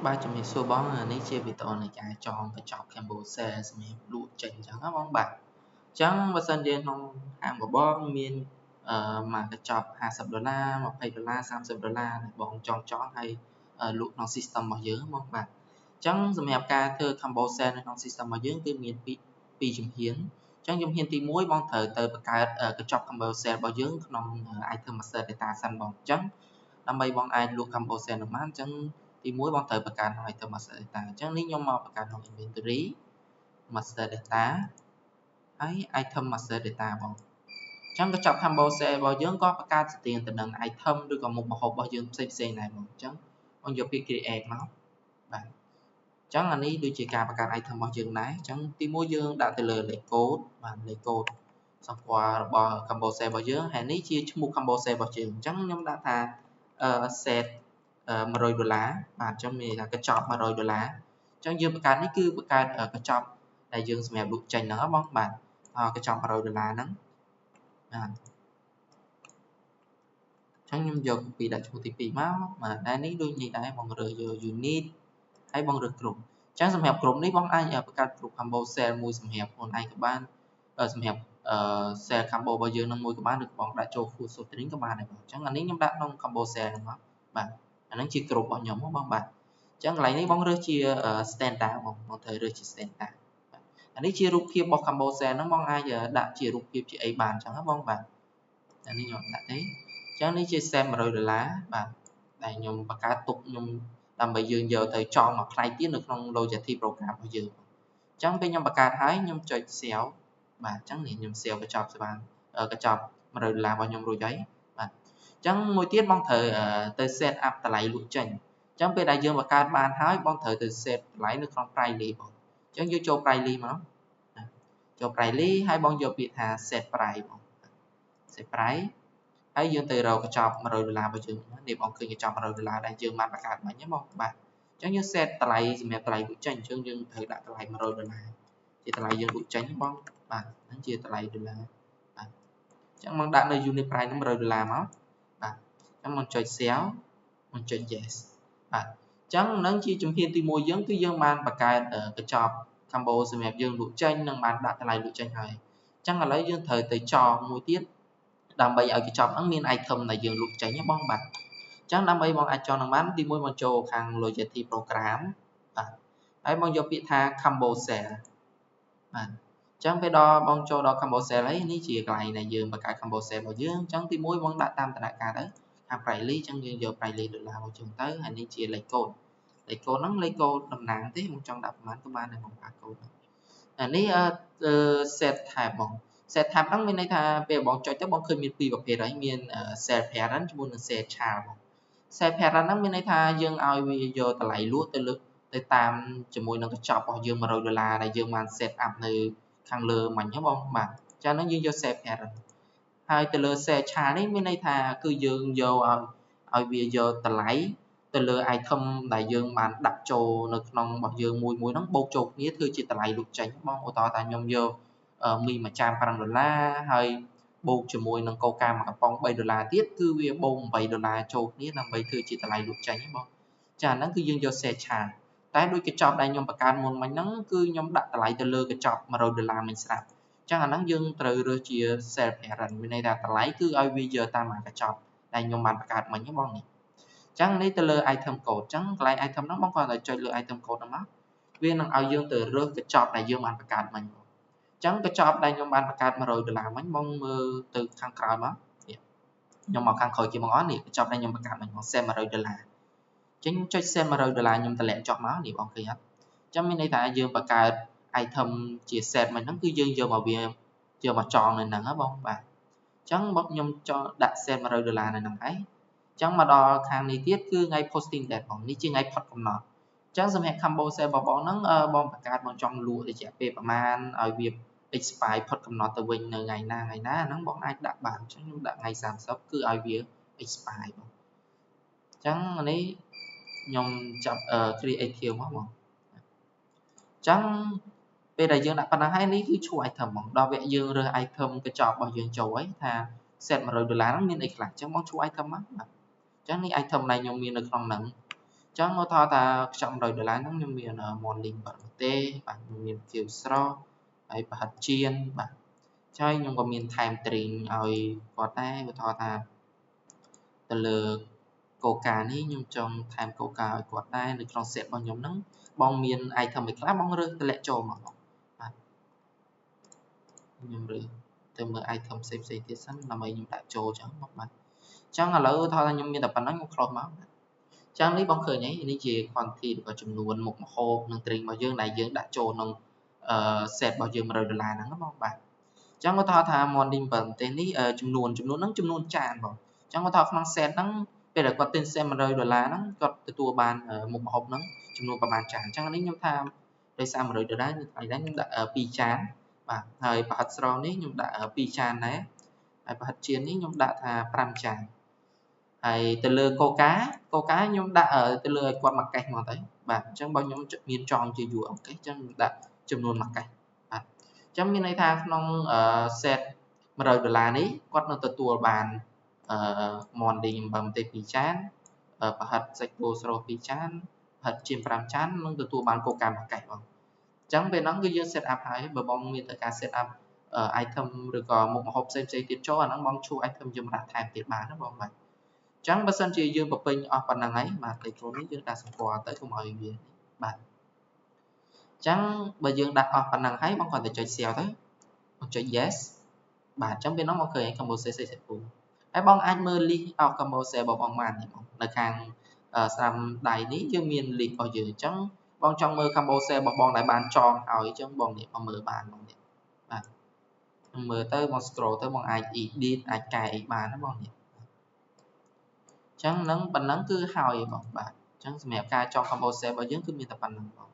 បាទជំរាបសួរបងនេះជាវីដេអូនៃការចងកញ្ចប់ Combo Sale សម្រាប់លក់ចេញអញ្ចឹងណាបងបាទអញ្ចឹងបើសិនជាក្នុងហាងរបស់បងមានមួយកញ្ចប់$50 $20 $30 ដែលបងចងហើយលក់ក្នុង system របស់យើងបងបាទអញ្ចឹងសម្រាប់ការធ្វើ Combo Sale នៅក្នុង system របស់យើងគឺមានពីរជំហានអញ្ចឹងជំហានទី1បងត្រូវទៅបង្កើតកញ្ចប់ Combo Sale របស់យើងក្នុង Item Master Data សិនបងអញ្ចឹងដើម្បីបងអាចលក់ Combo Sale នឹងបានអញ្ចឹងទី1បងត្រូវបង្កើត Item Master Data អញ្ចឹងនេះខ្ញុំមកបង្កើតក្នុង Inventory Master Data ហើយ Item Master Data បងអញ្ចឹងកញ្ចប់ Combo Sale របស់យើងក៏បង្កើតស្ទៀងទៅនឹង Item ឬក៏មុខម្ហូបរបស់យើងផ្សេងៗដែរបងអញ្ចឹងបងយកពាក្យ Create មកបាទអញ្ចឹងអានេះដូចជាការបង្កើត Item របស់យើងដែរអញ្ចឹងទី1យើងដាក់ទៅលើលេខកូដបាទលេខកូដសម្គាល់របស់ Combo Sale របស់យើងហើយនេះជាឈ្មោះ Combo Sale របស់យើងអញ្ចឹងខ្ញុំដាក់ថាset $100 បាទអញ្ចឹងមានថាកញ្ចប់$100អញ្ចឹងយើងបង្កើតនេះគឺបង្កើតកញ្ចប់ដែលយើងសម្រាប់លក់ចេញហ្នឹងបងបាទកញ្ចប់$100ហ្នឹងបាទអញ្ចឹងខ្ញុំយកពីដាក់ឈ្មោះទី2មកបាទតែនេះដូចនេះដែរបងរើសយក unit ហើយបងរើសក្រុមអញ្ចឹងសម្រាប់ក្រុមនេះបងអាចបង្កើតក្រុម Combo Sale មួយសម្រាប់ខ្លួនឯងក៏បានសម្រាប់sale combo របស់យើងនឹងមួយក៏បានឬបងដាក់ចូល full string ក៏បានដែរបងអញ្ចឹងអានេះខ្ញុំដាក់ក្នុង Combo Sale ហ្នឹងមកបាទអាហ្នឹងជាក្រុមរបស់ខ្ញុំបងបាទអញ្ចឹងកន្លែងនេះបងរើសជា standard បងត្រូវរើសជា standard អានេះជារូបភាពរបស់ Combo Sale ហ្នឹងបងអាចដាក់ជារូបភាពជាអីបានអញ្ចឹងណាបងបាទអានេះខ្ញុំដាក់ទេអញ្ចឹងនេះជា set $100 បាទដែលខ្ញុំបង្កើតទុកខ្ញុំដើម្បីយើងយកទៅចងមួយផ្នែកទៀតនៅក្នុង Loyalty Program របស់យើងអញ្ចឹងពេលខ្ញុំបង្កើតហើយខ្ញុំចុច Sell បាទអញ្ចឹងនេះខ្ញុំ Sell កញ្ចប់ស្បាកញ្ចប់$100របស់ខ្ញុំរួចហើយបាទអញ្ចឹងមួយទៀតបងត្រូវទៅ set up តម្លៃលក់ចេញអញ្ចឹងពេលដែលយើងបង្កើតបានហើយបងត្រូវទៅ set តម្លៃនៅក្នុង price list បងអញ្ចឹងយើងចូល price list មកចូល price list ហើយបងយកពាក្យថា set price បង set price ហើយយើងទៅរកកញ្ចប់$100របស់យើងនេះបងឃើញកញ្ចប់$100ដែលយើងបានបង្កើតមិញហ្នឹងបងបាទអញ្ចឹងយើង set តម្លៃសម្រាប់តម្លៃលក់ចេញអញ្ចឹងយើងត្រូវដាក់តម្លៃ$100ជាតម្លៃយើងលក់ចេញបងបាទហ្នឹងជាតម្លៃដុល្លារបាទអញ្ចឹងបងដាក់នៅ unit price ហ្នឹង$100មកបាទអញ្ចឹងបងចុច sell បងចុច yes បាទអញ្ចឹងហ្នឹងជាជំហានទី1យើងគឺយើងបានបង្កើតកញ្ចប់ combo សម្រាប់យើងលក់ចេញនិងបានដាក់តម្លៃលក់ចេញហើយអញ្ចឹងឥឡូវយើងត្រូវទៅចងមួយទៀតដើម្បីឲ្យកញ្ចប់ហ្នឹងមាន item ដែលយើងលក់ចេញណាបងបាទអញ្ចឹងដើម្បីបងអាចចងនឹងបានទី1បងចូលខាង Loyalty Program បាទហើយបងយកពាក្យថា Combo Sale បាទអញ្ចឹងពេលដល់បងចូលដល់ Combo Sale ហើយនេះជាកន្លែងដែលយើងបង្កើត Combo Sale របស់យើងអញ្ចឹងទី1បងដាក់តាមដំណាក់កាលទៅខាង price list អញ្ចឹងយើងយក price list ដុល្លាររបស់យើងទៅហើយនេះជាលេខកូដហ្នឹងលេខកូដតំណាងទេបងចង់ដាក់ប្រហែលក៏បានដែរបងដាក់កូដអានេះset tab បង set tab ហ្នឹងមានន័យថាពេលបងចុចទៅបងឃើញមានពីរប្រភេទហើយមាន set parent ជាមួយនឹង set child បង set parent ហ្នឹងមានន័យថាយើងឲ្យវាយកតម្លៃលក់ទៅលើទៅតាមជាមួយនឹងកញ្ចប់របស់យើង$100ដែលយើងបាន set up នៅខាងលើមិញហ្នឹងបងបាទអញ្ចឹងហ្នឹងយើងយក set parent ហើយទៅលើ set child នេះមានន័យថាគឺយើងយកឲ្យវាយកតម្លៃទៅលើ item ដែលយើងបានដាក់ចូលនៅក្នុងរបស់យើងមួយហ្នឹងបូកចូលគ្នាធ្វើជាតម្លៃលក់ចេញបងឧទាហរណ៍ថាខ្ញុំយកមីមួយចាន$5ហើយបូកជាមួយនឹងកូកាមួយកំប៉ុង$3ទៀតគឺវាបូក$8ចូលគ្នាដើម្បីធ្វើជាតម្លៃលក់ចេញបងចាហ្នឹងគឺយើងយក set child តែដូចកញ្ចប់ដែលខ្ញុំបង្កើតមុនមិញហ្នឹងគឺខ្ញុំដាក់តម្លៃទៅលើកញ្ចប់$100មិញស្រាប់អញ្ចឹងអាហ្នឹងយើងត្រូវរើសជា set parent មានន័យថាតម្លៃគឺឲ្យវាយកតាមកញ្ចប់ដែលខ្ញុំបានបង្កើតមិញហ្នឹងបងនេះអញ្ចឹងនេះទៅលើ item code អញ្ចឹងកន្លែង item ហ្នឹងបងគ្រាន់តែចុចលើ item code ហ្នឹងមកវានឹងឲ្យយើងទៅរើសកញ្ចប់ដែលយើងបានបង្កើតមិញបងអញ្ចឹងកញ្ចប់ដែលខ្ញុំបានបង្កើត$100មិញបងមើលទៅខាងក្រោយមកខ្ញុំមកខាងក្រោយជាបងអស់នេះកញ្ចប់ដែលខ្ញុំបង្កើតមិញបង set $100 អញ្ចឹងចុច set $100ខ្ញុំតម្លាក់ចុះមកនេះបងឃើញអត់អញ្ចឹងមានន័យថាយើងបង្កើត item ជា set មិញហ្នឹងគឺយើងយកមកវាយកមកចងនៅហ្នឹងហ៎បងបាទអញ្ចឹងមកខ្ញុំចង់ដាក់ set $100នៅហ្នឹងហើយអញ្ចឹងមកដល់ខាងនេះទៀតគឺថ្ងៃ posting date បងនេះជាថ្ងៃផុតកំណត់អញ្ចឹងសម្រាប់ combo sale របស់បងហ្នឹងបងបង្កើតបងចង់លក់រយៈពេលប្រហែលឲ្យវា expire ផុតកំណត់ទៅវិញនៅថ្ងៃណាហ្នឹងបងអាចដាក់បានអញ្ចឹងខ្ញុំដាក់ថ្ងៃ30គឺឲ្យវា expire បងអញ្ចឹងនេះខ្ញុំចាប់ creative មកបងអញ្ចឹងពេលដែលយើងដាក់ប៉ុណ្ណឹងហើយនេះគឺឈ្មោះ item បងដល់វគ្គយើងរើស item កញ្ចប់របស់យើងចូលហើយថា set $100ហ្នឹងមានអីខ្លះអញ្ចឹងបងឈ្មោះ item មកបាទអញ្ចឹងនេះ item ដែលខ្ញុំមាននៅក្នុងហ្នឹង ចឹងឧទាហរណ៍ថាខ្ចប់$100ហ្នឹងខ្ញុំមាន modeling បាត់ទេបាទខ្ញុំមាន view straw ហើយប្រហិតជៀនបាទហើយខ្ញុំក៏មានថែម string ឲ្យគាត់ដែរឧទាហរណ៍ថាទៅលើ Coca នេះខ្ញុំចង់ថែម Coca ឲ្យគាត់ដែរនៅក្នុង set របស់ខ្ញុំហ្នឹងបងមាន item អីខ្លះបងរើសតម្លាក់ចូលមកបាទខ្ញុំរើសទៅមើល item ផ្សេងៗទៀតសិនដើម្បីខ្ញុំដាក់ចូលចឹងមកបាទចឹងឥឡូវថាខ្ញុំមានតែប៉ុណ្ណឹងខ្ញុំ close មកចឹងនេះបងឃើញហើយនេះជា quantity ឬក៏ចំនួនមុខម្ហូបនិង string របស់យើងដែលយើងដាក់ចូលក្នុងset របស់យើង$100ហ្នឹងបងបាទចឹងឧទាហរណ៍ថា morning 7ប្រទេសនេះចំនួនហ្នឹងចំនួនចានបងចឹងឧទាហរណ៍ក្នុង set ហ្នឹងពេលដែលគាត់ទិញ set $100ហ្នឹងគាត់ទទួលបានមុខម្ហូបហ្នឹងចំនួនប្រហែលចានចឹងនេះខ្ញុំថាដោយសារ$100នេះថ្ងៃនេះខ្ញុំដាក់2ចានបាទហើយប្រហិតស្រស់នេះខ្ញុំដាក់2ចានដែរហើយប្រហិតជៀននេះខ្ញុំដាក់ថា5ចានហើយទៅលើ Coca ខ្ញុំដាក់ទៅលើឲ្យគាត់មួយកេសមកទៅបាទអញ្ចឹងបើខ្ញុំមានចង់ជាយួរអង្កេសអញ្ចឹងខ្ញុំដាក់ចំនួនមួយកេសបាទអញ្ចឹងមានន័យថាក្នុងset $100នេះគាត់នឹងទទួលបានmorning អំបិលម្ទេស2ចានប្រហិតសាច់គោស្រស់2ចានប្រហិតជៀន5ចាននិងទទួលបាន Coca មួយកេសបងអញ្ចឹងពេលហ្នឹងគឺយើង set up ហើយបើបងមានតែការ set up item ឬក៏មុខម្ហូបផ្សេងៗទៀតចូលអាហ្នឹងបងឈួរ item យើងដាក់ថែមទៀតបានណាបងបាទអញ្ចឹងបើសិនជាយើងបំពេញអស់ប៉ុណ្ណឹងហើយបាទតែខ្លួននេះយើងដាក់សម្គាល់ទៅកុំឲ្យវាបាទអញ្ចឹងបើយើងដាក់អស់ប៉ុណ្ណឹងហើយបងគាត់ទៅចុច save ទៅបងចុច yes បាទអញ្ចឹងពេលហ្នឹងមកឃើញ combo save ហើយបងអាចមើល list of combo save របស់បងបាននេះបងនៅខាងស្ដាំដៃនេះយើងមាន list របស់យើងអញ្ចឹងបងចង់មើល combo save របស់បងដែលបានចងឲ្យអញ្ចឹងបងនេះមកមើលបានបងនេះបាទមើលទៅបង scroll ទៅបងអាច edit អាចកែអីបានណាបងនេះអញ្ចឹងនឹងប៉ុណ្ណឹងគឺហើយបងបាទអញ្ចឹងសម្រាប់ការចង combo save របស់យើងគឺមានតែប៉ុណ្ណឹងបង